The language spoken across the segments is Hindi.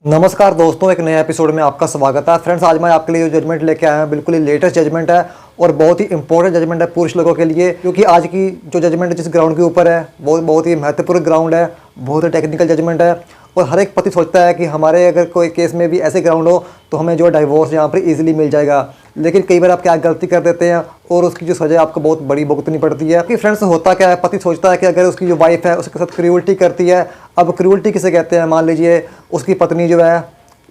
नमस्कार दोस्तों, एक नए एपिसोड में आपका स्वागत है। फ्रेंड्स, आज मैं आपके लिए जो जजमेंट लेके आया हूँ बिल्कुल ही लेटेस्ट जजमेंट है और बहुत ही इंपॉर्टेंट जजमेंट है पुरुष लोगों के लिए, क्योंकि आज की जो जजमेंट जिस ग्राउंड के ऊपर है वो बहुत ही महत्वपूर्ण ग्राउंड है, बहुत ही टेक्निकल जजमेंट है। और हर एक पति सोचता है कि हमारे अगर कोई केस में भी ऐसे ग्राउंड हो तो हमें जो डाइवोर्स यहाँ पर ईजिली मिल जाएगा, लेकिन कई बार आप क्या गलती कर देते हैं और उसकी जो सज़ा आपको बहुत बड़ी भुगतनी पड़ती है। कि फ्रेंड्स, होता क्या है, पति सोचता है कि अगर उसकी जो वाइफ है उसके साथ क्रूअल्टी करती है। अब क्रूअल्टी किसे कहते हैं? मान लीजिए उसकी पत्नी जो है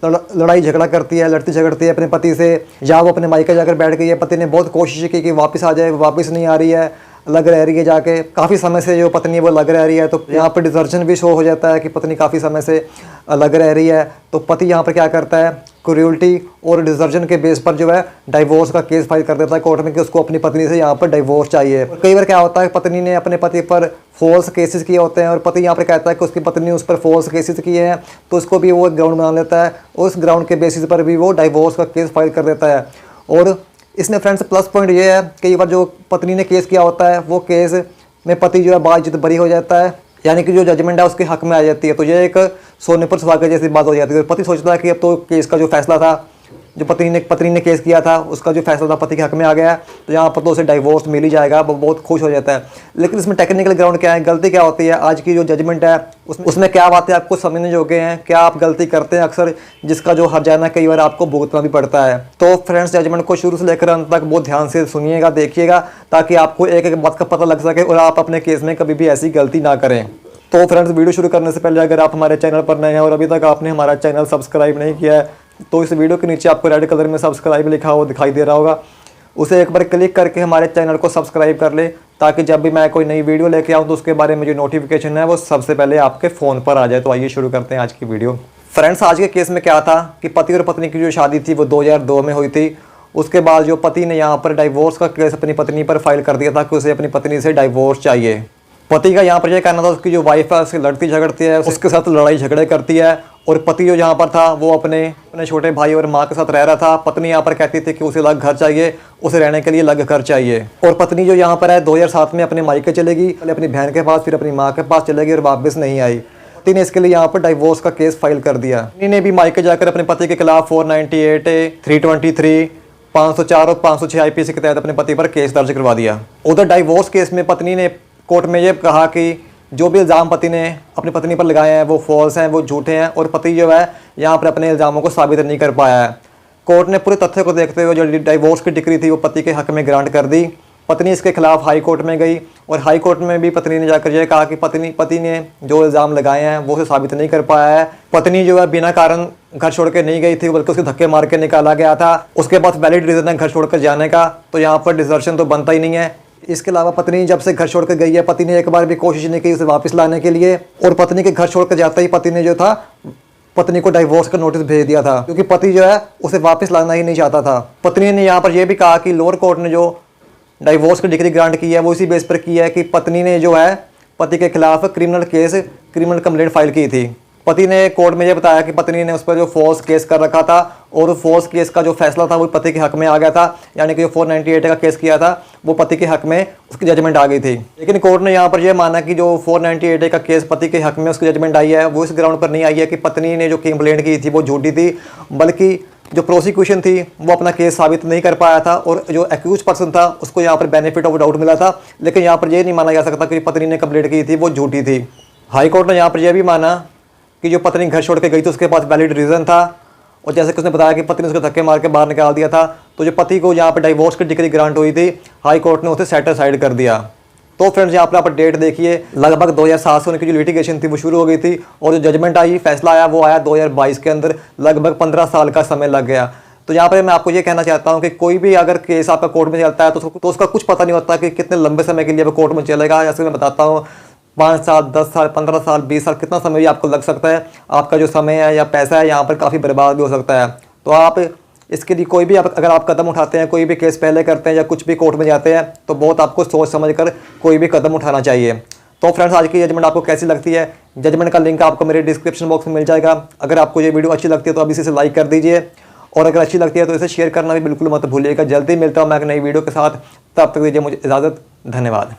लड़ाई झगड़ा करती है, लड़ती झगड़ती है अपने पति से, या वो अपने मायके जाकर बैठ गई है, पति ने बहुत कोशिश की कि वापस आ जाए, वापस नहीं आ रही है, अलग रह रही है, जाके काफ़ी समय से जो पत्नी है वो अलग रह रही है। तो यहाँ पर डिजर्शन भी शो हो जाता है कि पत्नी काफ़ी समय से अलग रह रही है। तो पति यहाँ पर क्या करता है, क्रूअल्टी और डिजर्शन के बेस पर जो है डाइवोर्स का केस फाइल कर देता है कोर्ट में कि उसको अपनी पत्नी से यहाँ पर डाइवोर्स चाहिए। कई बार क्या होता है, पत्नी ने अपने पति पर फॉल्स केसेस किए होते हैं और पति यहाँ पर कहता है कि उसकी पत्नी ने उस पर फॉल्स केसेस किए हैं, तो उसको भी वो ग्राउंड बना लेता है और उस ग्राउंड के बेसिस पर भी वो डाइवोर्स का केस फाइल कर देता है। और इसमें फ्रेंड्स प्लस पॉइंट ये है, कई बार जो पत्नी ने केस किया होता है वो केस में पति जो है बातचीत बरी हो जाता है, यानी कि जो जजमेंट है उसके हक में आ जाती है। तो ये एक सोने पर सुहागा जैसी बात हो जाती है। पति सोचता है कि अब तो केस का जो फैसला था, जो पत्नी ने केस किया था, उसका जो फैसला था पति के हक में आ गया, तो यहाँ पर तो उसे डाइवोर्स मिल ही जाएगा, वो बहुत खुश हो जाता है। लेकिन इसमें टेक्निकल ग्राउंड क्या है, गलती क्या होती है, आज की जो जजमेंट है उसमें क्या बातें आपको समझने योग्य हैं, क्या आप गलती करते हैं अक्सर, जिसका जो हर्जाना कई बार आपको भुगतना भी पड़ता है। तो फ्रेंड्स, जजमेंट को शुरू से लेकर अंत तक बहुत ध्यान से सुनिएगा, देखिएगा, ताकि आपको एक एक बात का पता लग सके और आप अपने केस में कभी भी ऐसी गलती ना करें। तो फ्रेंड्स, वीडियो शुरू करने से पहले अगर आप हमारे चैनल पर नए हैं और अभी तक आपने हमारा चैनल सब्सक्राइब नहीं किया है, तो इस वीडियो के नीचे आपको रेड कलर में सब्सक्राइब लिखा हुआ दिखाई दे रहा होगा, उसे एक बार क्लिक करके हमारे चैनल को सब्सक्राइब कर ले, ताकि जब भी मैं कोई नई वीडियो लेके आऊँ तो उसके बारे में जो नोटिफिकेशन है वो सबसे पहले आपके फ़ोन पर आ जाए। तो आइए शुरू करते हैं आज की वीडियो। फ्रेंड्स, आज के केस में क्या था कि पति और पत्नी की जो शादी थी वो 2002 में हुई थी। उसके बाद जो पति ने यहाँ पर डाइवोर्स का केस अपनी पत्नी पर फाइल कर दिया था कि उसे अपनी पत्नी से डाइवोर्स चाहिए। पति का यहाँ पर यह कहना था उसकी जो वाइफ है उससे लड़ती झगड़ती है, उसके साथ लड़ाई झगड़े करती है, और पति जो यहाँ पर था वो अपने छोटे भाई और माँ के साथ रह रहा था। पत्नी यहाँ पर कहती थी कि उसे अलग घर चाहिए, उसे रहने के लिए अलग घर चाहिए। और पत्नी जो यहाँ पर है 2007 में अपने मायके चलेगी, पहले अपनी बहन के पास, फिर अपनी माँ के पास चलेगी और वापस नहीं आई। पति ने इसके लिए यहाँ पर डाइवोर्स का केस फाइल कर दिया। पत्नी ने भी मायके जाकर अपने पति के खिलाफ 498A, 323, 504 और 506 IPC के तहत अपने पति पर केस दर्ज करवा दिया। उधर डाइवोर्स केस में पत्नी ने कोर्ट में ये कहा कि जो भी इल्ज़ाम पति ने अपनी पत्नी पर लगाए हैं वो फॉल्स हैं, वो झूठे हैं, और पति जो है यहाँ पर अपने इल्ज़ामों को साबित नहीं कर पाया है। कोर्ट ने पूरे तथ्य को देखते हुए जो डाइवोर्स की डिक्री थी वो पति के हक में ग्रांट कर दी। पत्नी इसके खिलाफ हाई कोर्ट में गई और हाई कोर्ट में भी पत्नी ने जाकर यह कहा कि पति ने जो इल्ज़ाम लगाए हैं वो उसे साबित नहीं कर पाया है। पत्नी जो है बिना कारण घर छोड़ के नहीं गई थी, बल्कि उसके धक्के मार के निकाला गया था। उसके पास वैलिड रीज़न है घर छोड़कर जाने का, तो यहाँ पर डिजर्शन तो बनता ही नहीं है। इसके अलावा पत्नी जब से घर छोड़कर गई है, पति ने एक बार भी कोशिश नहीं की उसे वापस लाने के लिए, और पत्नी के घर छोड़कर जाते ही पति ने जो था पत्नी को डाइवोर्स का नोटिस भेज दिया था, क्योंकि पति जो है उसे वापस लाना ही नहीं चाहता था। पत्नी ने यहाँ पर यह भी कहा कि लोअर कोर्ट ने जो डाइवोर्स की डिग्री ग्रांट की है वो इसी बेस पर की है कि पत्नी ने जो है पति के खिलाफ क्रिमिनल कंप्लेंट फाइल की थी। पति ने कोर्ट में यह बताया कि पत्नी ने उस पर जो फॉल्स केस कर रखा था और फॉल्स केस का जो फैसला था वो पति के हक में आ गया था, यानी कि जो 498 का केस किया था वो पति के हक में उसकी जजमेंट आ गई थी। लेकिन कोर्ट ने यहाँ पर यह माना कि जो 498 का केस पति के हक में उसकी जजमेंट आई है वो इस ग्राउंड पर नहीं आई है कि पत्नी ने जो कंप्लेंट की थी वो झूठी थी, बल्कि जो प्रोसिक्यूशन थी वो अपना केस साबित नहीं कर पाया था और जो एक्यूज पर्सन था उसको यहाँ पर बेनिफिट ऑफ डाउट मिला था। लेकिन यहाँ पर यह नहीं माना जा सकता कि पत्नी ने कंप्लेंट की थी वो झूठी थी। हाई कोर्ट ने यहाँ पर यह भी माना कि जो पत्नी घर छोड़ के गई थी उसके पास वैलिड रीज़न था, और जैसे कि उसने बताया कि पत्नी ने उसको धक्के मार के बाहर निकाल दिया था, तो जो पति को यहाँ पर डाइवोर्स की डिग्री ग्रांट हुई थी हाई कोर्ट ने उसे सेट असाइड कर दिया। तो फ्रेंड्स, यहाँ पर आप डेट देखिए, लगभग 2007 से उनकी जो लिटिगेशन थी वो शुरू हो गई थी और जो जजमेंट आई, फैसला आया, वो आया 2022 के अंदर। लगभग 15 साल का समय लग गया। तो यहाँ पर मैं आपको ये कहना चाहता हूँ कि कोई भी अगर केस आपका कोर्ट में चलता है तो उसका कुछ पता नहीं होता कि कितने लंबे समय के लिए वो कोर्ट में चलेगा। जैसे मैं बताता हूँ, 5 साल, 10 साल, 15 साल, 20 साल, कितना समय भी आपको लग सकता है। आपका जो समय है या पैसा है यहाँ पर काफ़ी बर्बाद भी हो सकता है। तो आप इसके लिए कोई भी अगर आप कदम उठाते हैं, कोई भी केस पहले करते हैं या कुछ भी कोर्ट में जाते हैं, तो बहुत आपको सोच समझ कर कोई भी कदम उठाना चाहिए। तो फ्रेंड्स, आज की जजमेंट आपको कैसी लगती है? जजमेंट का लिंक आपको मेरे डिस्क्रिप्शन बॉक्स में मिल जाएगा। अगर आपको ये वीडियो अच्छी लगती है तो अभी इसे लाइक कर दीजिए, और अगर अच्छी लगती है तो इसे शेयर करना भी बिल्कुल मत भूलिएगा। जल्दी मिलता हूँ मैं एक नई वीडियो के साथ, तब तक दीजिए मुझे इजाज़त। धन्यवाद।